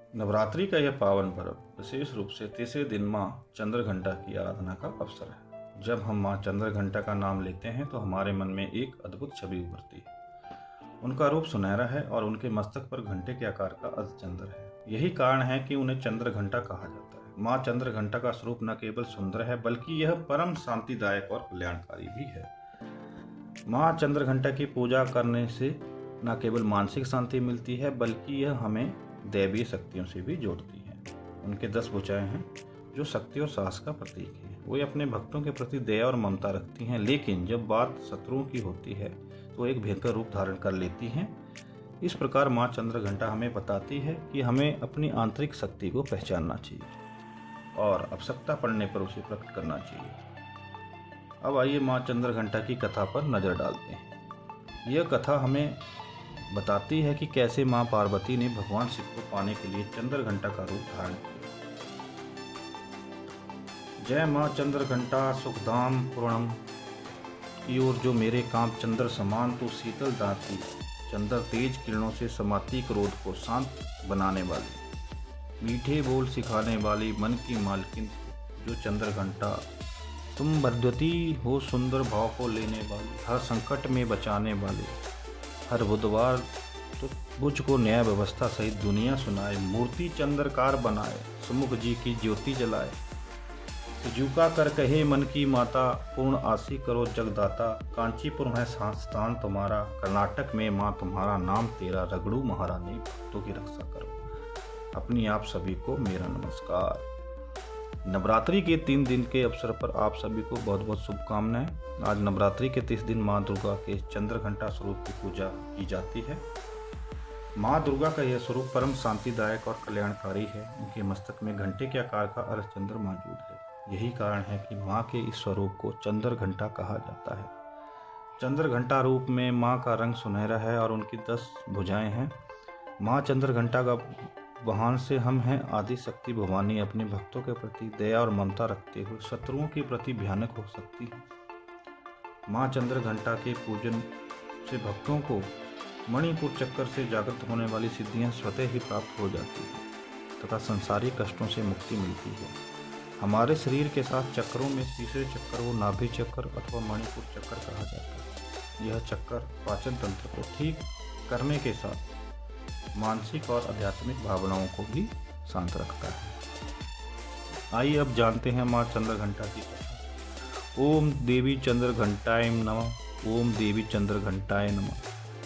नवरात्रि का यह पावन पर्व विशेष रूप से तीसरे दिन माँ चंद्रघंटा की आराधना का अवसर है। जब हम माँ चंद्रघंटा का नाम लेते हैं तो हमारे मन में एक अद्भुत छवि उभरती है। उनका रूप सुनहरा है और उनके मस्तक पर घंटे के आकार का अर्धचंद्र है। यही कारण है कि उन्हें चंद्रघंटा कहा जाता है। माँ चंद्रघंटा का स्वरूप न केवल सुंदर है बल्कि यह परम शांतिदायक और कल्याणकारी भी है। माँ चंद्रघंटा की पूजा करने से न केवल मानसिक शांति मिलती है बल्कि यह हमें दैवीय शक्तियों से भी जोड़ती है। उनके 10 भुजाएं हैं जो शक्ति और साहस का प्रतीक है। वे अपने भक्तों के प्रति दया और ममता रखती हैं, लेकिन जब बात शत्रुओं की होती है तो एक भयंकर रूप धारण कर लेती हैं। इस प्रकार माँ चंद्रघंटा हमें बताती है कि हमें अपनी आंतरिक शक्ति को पहचानना चाहिए और आवश्यकता पड़ने पर उसे प्रकट करना चाहिए। अब आइए माँ चंद्रघंटा की कथा पर नजर डालते हैं। यह कथा हमें बताती है कि कैसे माँ पार्वती ने भगवान शिव को पाने के लिए चंद्रघंटा का रूप धारण किया। जय माँ चंद्रघंटा सुखधाम पूर्णम की ओर जो मेरे कांप चंद्र समान तो शीतल दाती, चंद्र तेज किरणों से समाती क्रोध को शांत बनाने वाली, मीठे बोल सिखाने वाली मन की मालकिन जो चंद्रघंटा, तुम बद्वती हो सुंदर भाव को लेने वाली, हर संकट में बचाने वाली, हर बुधवार तो मुझको न्याय व्यवस्था सहित दुनिया सुनाए, मूर्ति चंद्रकार बनाए, सुमुख जी की ज्योति जलाए, झुका कर कहे मन की माता, पूर्ण आसी करो जगदाता, कांचीपुर है स्थान तुम्हारा, कर्नाटक में माँ तुम्हारा नाम तेरा, रगड़ू महारानी भक्तों की रक्षा करो। अपनी आप सभी को मेरा नमस्कार। नवरात्रि के 3 दिन के अवसर पर आप सभी को बहुत बहुत शुभकामनाएं। आज नवरात्रि के 30 दिन माँ दुर्गा के चंद्रघंटा स्वरूप की पूजा की जाती है। माँ दुर्गा का यह स्वरूप परम शांतिदायक और कल्याणकारी है। उनके मस्तक में घंटे के आकार का अर्धचंद्र मौजूद है। यही कारण है कि माँ के इस स्वरूप को चंद्रघंटा कहा जाता है। चंद्रघंटा रूप में माँ का रंग सुनहरा है और उनकी 10 भुजाएं हैं। माँ चंद्रघंटा का वाहन से हम हैं आदि शक्ति भवानी अपने भक्तों के प्रति दया और ममता रखते हुए शत्रुओं के प्रति भयानक हो सकती है। माँ चंद्रघंटा के पूजन से भक्तों को मणिपुर चक्कर से जागृत होने वाली सिद्धियां स्वतः ही प्राप्त हो जाती है तथा संसारिक कष्टों से मुक्ति मिलती है। हमारे शरीर के साथ चक्रों में तीसरे चक्कर को नाभि चक्कर अथवा मणिपुर चक्कर कहा जाता है। यह चक्कर पाचन तंत्र को ठीक करने के साथ मानसिक और आध्यात्मिक भावनाओं को भी शांत रखता है। आइए अब जानते हैं माँ चंद्रघंटा की कथा। ओम देवी चंद्रघंटाय नमः। ओम देवी चंद्रघंटाय नमः।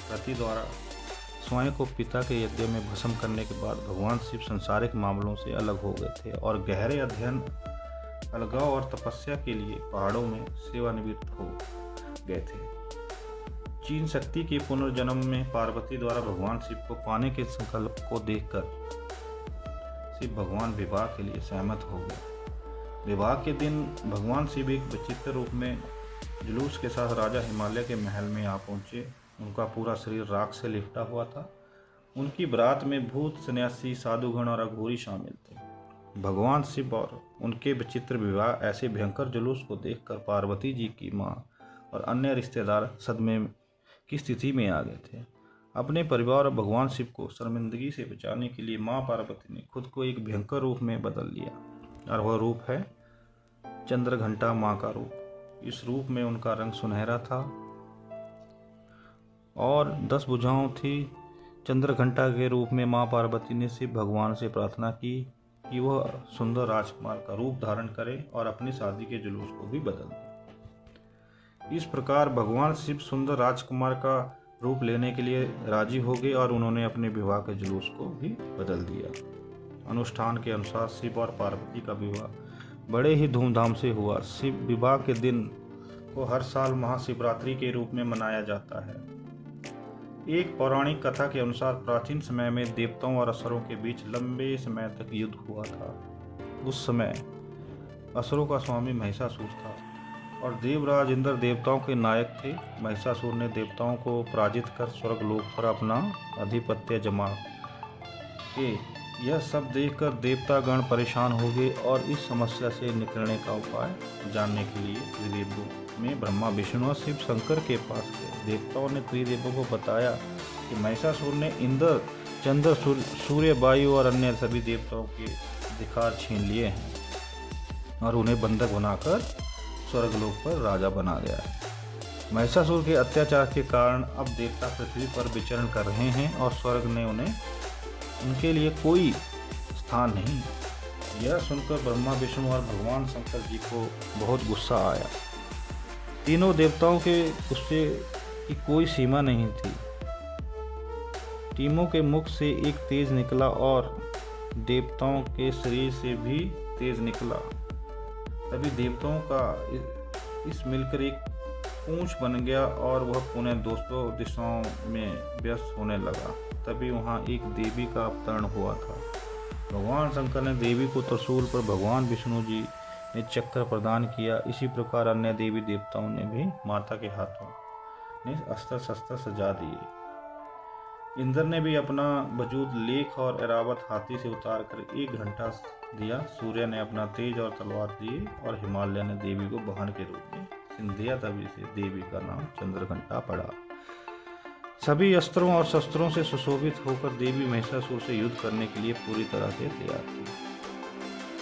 सती द्वारा स्वयं को पिता के यज्ञ में भस्म करने के बाद भगवान शिव संसारिक मामलों से अलग हो गए थे और गहरे अध्ययन, अलगाव और तपस्या के लिए पहाड़ों में सेवानिवृत्त हो गए थे। चीन शक्ति के पुनर्जन्म में पार्वती द्वारा भगवान शिव को पाने के संकल्प को देखकर शिव भगवान विवाह के लिए सहमत हो गए। विवाह के दिन भगवान शिव एक विचित्र रूप में जुलूस के साथ राजा हिमालय के महल में आ पहुंचे। उनका पूरा शरीर राख से लिपटा हुआ था। उनकी बारात में भूत, सन्यासी, साधुगण और अघोरी शामिल थे। भगवान शिव और उनके विचित्र विवाह ऐसे भयंकर जुलूस को देखकर पार्वती जी की माँ और अन्य रिश्तेदार सदमे की स्थिति में आ गए थे। अपने परिवार और भगवान शिव को शर्मिंदगी से बचाने के लिए माँ पार्वती ने खुद को एक भयंकर रूप में बदल लिया और वह रूप है चंद्रघंटा माँ का रूप। इस रूप में उनका रंग सुनहरा था और 10 भुजाएं थी। चंद्रघंटा के रूप में माँ पार्वती ने शिव भगवान से प्रार्थना की कि वह सुंदर राजकुमार का रूप धारण करे और अपनी शादी के जुलूस को भी बदल दे। इस प्रकार भगवान शिव सुंदर राजकुमार का रूप लेने के लिए राजी हो गए और उन्होंने अपने विवाह के जुलूस को भी बदल दिया। अनुष्ठान के अनुसार शिव और पार्वती का विवाह बड़े ही धूमधाम से हुआ। शिव विवाह के दिन को हर साल महाशिवरात्रि के रूप में मनाया जाता है। एक पौराणिक कथा के अनुसार प्राचीन समय में देवताओं और असुरों के बीच लंबे समय तक युद्ध हुआ था। उस समय असुरों का स्वामी महिषासुर था और देवराज इंद्र देवताओं के नायक थे। महिषासुर ने देवताओं को पराजित कर स्वर्गलोक पर अपना आधिपत्य जमा के। यह सब देखकर देवतागण परेशान हो गए और इस समस्या से निकलने का उपाय जानने के लिए त्रिदेवों में ब्रह्मा, विष्णु और शिव शंकर के पास गए। देवताओं ने त्रिदेवों को बताया कि महिषासुर ने इंद्र चंद्र, सूर्य, वायु और अन्य सभी देवताओं के अधिकार छीन लिए हैं और उन्हें बंधक बनाकर स्वर्गलोक पर राजा बना गया है। महिषासुर के अत्याचार के कारण अब देवता पृथ्वी पर विचरण कर रहे हैं और स्वर्ग ने उनके लिए कोई स्थान नहीं। यह सुनकर ब्रह्मा, विष्णु और भगवान शंकर जी को बहुत गुस्सा आया। तीनों देवताओं के गुस्से की कोई सीमा नहीं थी। तीनों के मुख से एक तेज निकला और देवताओं के शरीर से भी तेज निकला। तभी देवताओं का इस मिलकर एक पूंछ बन गया और वह पुनः दोनों दिशाओं में व्यस्त होने लगा। तभी वहां एक देवी का अवतरण हुआ था। भगवान शंकर ने देवी को त्रिशूल पर, भगवान विष्णु जी ने चक्र प्रदान किया। इसी प्रकार अन्य देवी देवताओं ने भी माता के हाथों ने अस्त्र शस्त्र सजा दिए। इंद्र ने भी अपना वजूद लेख और ऐरावत हाथी से उतार कर 1 घंटा दिया। सूर्य ने अपना तेज और तलवार दिए और हिमालय ने देवी को वाहन के रूप में सिंधिया। तभी से देवी का नाम चंद्रघंटा पड़ा। सभी अस्त्रों और शस्त्रों से सुशोभित होकर देवी महिषासुर से युद्ध करने के लिए पूरी तरह से तैयार थी।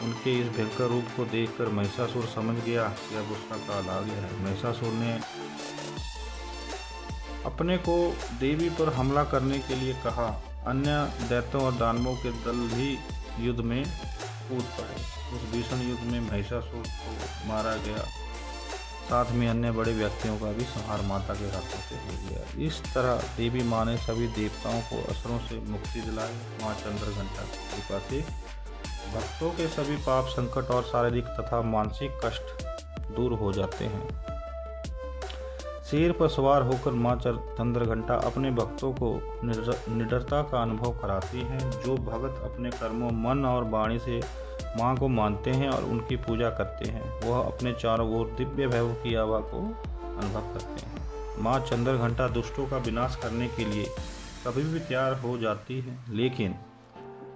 उनके इस भयंकर रूप को देखकर महिषासुर समझ गया कि अब उसका काल आ गया है। महिषासुर ने अपने को देवी पर हमला करने के लिए कहा। अन्य दैत्यों और दानवों के दल भी युद्ध में कूद पड़े। उस भीषण युद्ध में महिषासुर को मारा गया। साथ में अन्य बड़े व्यक्तियों का भी संहार माता के हाथों से हो गया। इस तरह देवी माँ ने सभी देवताओं को असुरों से मुक्ति दिलाई। माँ चंद्रघंटा की कृपा से भक्तों के सभी पाप, संकट और शारीरिक तथा मानसिक कष्ट दूर हो जाते हैं। शेर पर सवार होकर माँ चंद्रघंटा अपने भक्तों को निडरता का अनुभव कराती हैं। जो भक्त अपने कर्मों, मन और वाणी से माँ को मानते हैं और उनकी पूजा करते हैं, वह अपने चारों ओर दिव्य वैभव की आभा को अनुभव करते हैं। माँ चंद्रघंटा दुष्टों का विनाश करने के लिए कभी भी तैयार हो जाती है, लेकिन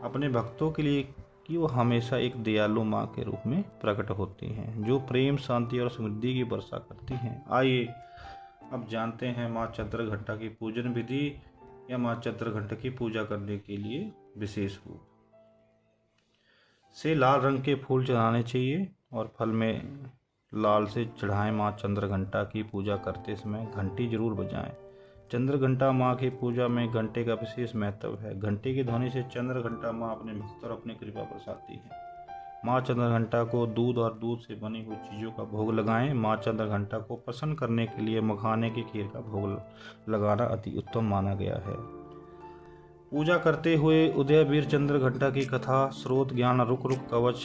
अपने भक्तों के लिए कि वो हमेशा एक दयालु माँ के रूप में प्रकट होती हैं, जो प्रेम, शांति और समृद्धि की वर्षा करती हैं। आइए अब जानते हैं माँ चंद्रघंटा की पूजन विधि या माँ चंद्रघंटा की पूजा करने के लिए विशेष रूप से लाल रंग के फूल चढ़ाने चाहिए और फल में लाल से चढ़ाएं। माँ चंद्रघंटा की पूजा करते समय घंटी जरूर बजाएं। चंद्रघंटा माँ की पूजा में घंटे का विशेष महत्व है। घंटे की ध्वनि से चंद्रघंटा माँ अपने भक्त और अपनी कृपा बरसाती है। माँ चंद्रघंटा को दूध और दूध से बनी हुई चीज़ों का भोग लगाएं। माँ चंद्रघंटा को प्रसन्न करने के लिए मखाने की खीर का भोग लगाना अति उत्तम माना गया है। पूजा करते हुए उदयवीर चंद्रघंटा की कथा, स्रोत, ज्ञान, रुक कवच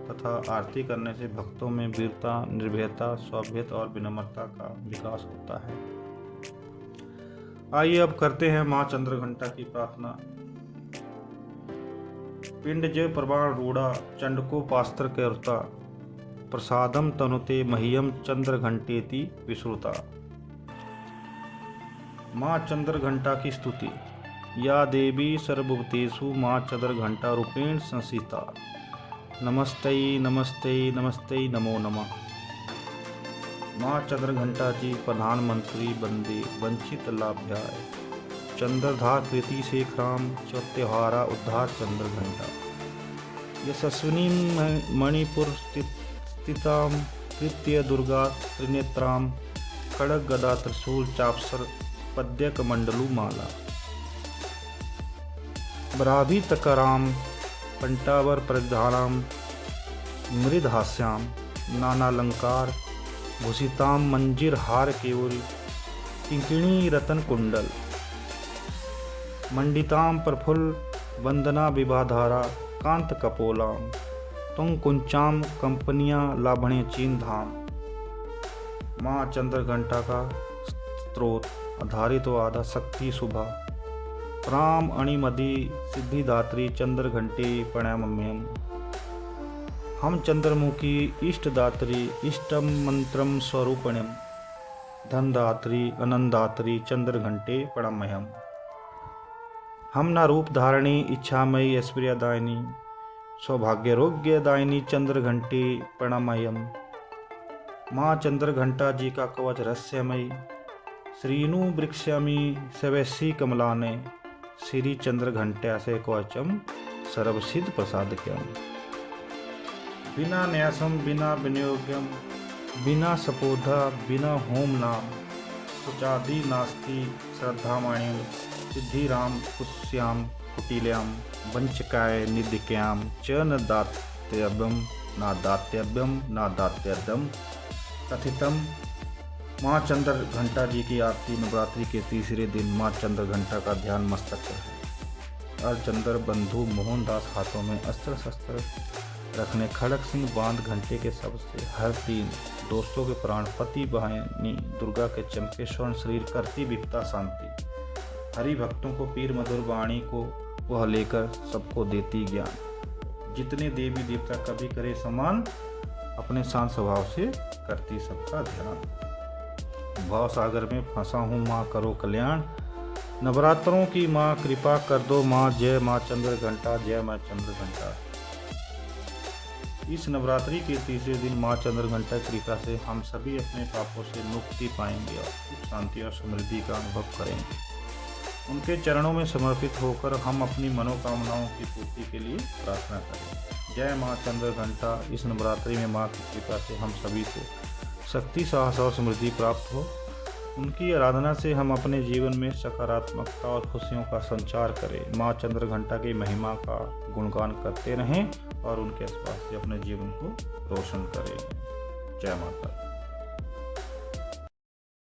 तथा आरती करने से भक्तों में वीरता, निर्भयता, सौभ्यता और विनम्रता का विकास होता है। आइए अब करते हैं माँ चंद्रघंटा की प्रार्थना। पिंड जय प्रवाण रूढ़ा चंडकोपास्त्र करता, प्रसादम तनुते मह्यम चंद्रघंटेति विश्रुता। माँ चंद्रघंटा की स्तुति। या देवी सर्वभूतेषु माँ चंद्रघंटा रूपेण संस्थिता। नमस्ते नमस्ते नमस्ते नमो नमः। माँ चंद्रघंटा जी प्रधानमंत्री बंदे वंचित लाभ्याय। चंद्रधार कृति शेखराम चौत्योहारा उद्धार चंद्रघंटा। यशस्विनी मणिपुर स्थिताम कृत्य दुर्गा त्रिनेत्राम। खड़ग गदा त्रिशूल चापसर पद्यक मंडलू माला। ब्राभितकराम पंटावर परिधानाम मृदहास्याम। नानालंकार भूषिताम मंजिर हार केवल किंकिणी रतन कुंडल। मंडिताम प्रफुल्ल वंदना विभाधारा कांत कपोलाम। तुंग कुंचाम कंपनिया लाभणे चीन धाम। माँ चंद्रघंटा का स्त्रोत आधारित व आधा शक्ति शुभा। राम अणिमदि सिद्धिदात्री चंद्रघंटे प्रणम्यम। हम चंद्रमुखी इष्टदात्री इष्टम मंत्रम स्वरूपण्यम। धनदात्री अनंदात्री चंद्रघंटे प्रणम्यहम। हम न रूप धारणी इच्छामयी ऐश्वर्यदायिनी सौभाग्यरोग्यदायिनी चंद्रघंटे प्रणमयम। माँ चंद्रघंटा जी का कवच रहस्यमयी। श्रीनु वृक्षमी सवैसी कमलाने श्री चंद्र घंटा से क्वचम सर्वसिद्ध प्रसादक्यम। बिना न्यासम बिना विनियोग्यम बिना सपोधा बिना होम नाम कुचादि नास्ति श्रद्धामणिम सिद्धिराम कुश्याम कुटिल्याम वंचकाय निदिक्याम च न दात्यव्यम न दात्यव्यम न दात्यदम कथितम। माँ चंद्र घंटा जी की आरती नवरात्रि के तीसरे दिन माँ चंद्र घंटा का ध्यान मस्तक पर है। अर्चंद्र बंधु मोहनदास हाथों में अस्त्र शस्त्र रखने खड़क सिंह बांध घंटे के शब्द से हर तीन दोस्तों के प्राण पति बहानी दुर्गा के चमके स्वर्ण शरीर करती विपता शांति। हरि भक्तों को पीर मधुर वाणी को वह लेकर सबको देती ज्ञान। जितने देवी देवता कभी करे समान अपने शांत स्वभाव से करती सबका ध्यान। भाव सागर में फंसा हूँ माँ करो कल्याण नवरात्रों की माँ कृपा कर दो माँ। जय माँ चंद्र घंटा जय माँ चंद्र घंटा। इस नवरात्रि के तीसरे दिन माँ चंद्र घंटा कृपा से हम सभी अपने पापों से मुक्ति पाएंगे और सुख शांति और समृद्धि का अनुभव करेंगे। उनके चरणों में समर्पित होकर हम अपनी मनोकामनाओं की पूर्ति के लिए प्रार्थना करें। जय माँ चंद्र घंटा। इस नवरात्रि में माँ की कृपा से हम सभी को शक्ति साहस और समृद्धि प्राप्त हो। उनकी आराधना से हम अपने जीवन में सकारात्मकता और खुशियों का संचार करें। माँ चंद्र घंटा की महिमा का गुणगान करते रहें और उनके आसपास से अपने जीवन को रोशन करें। जय माता।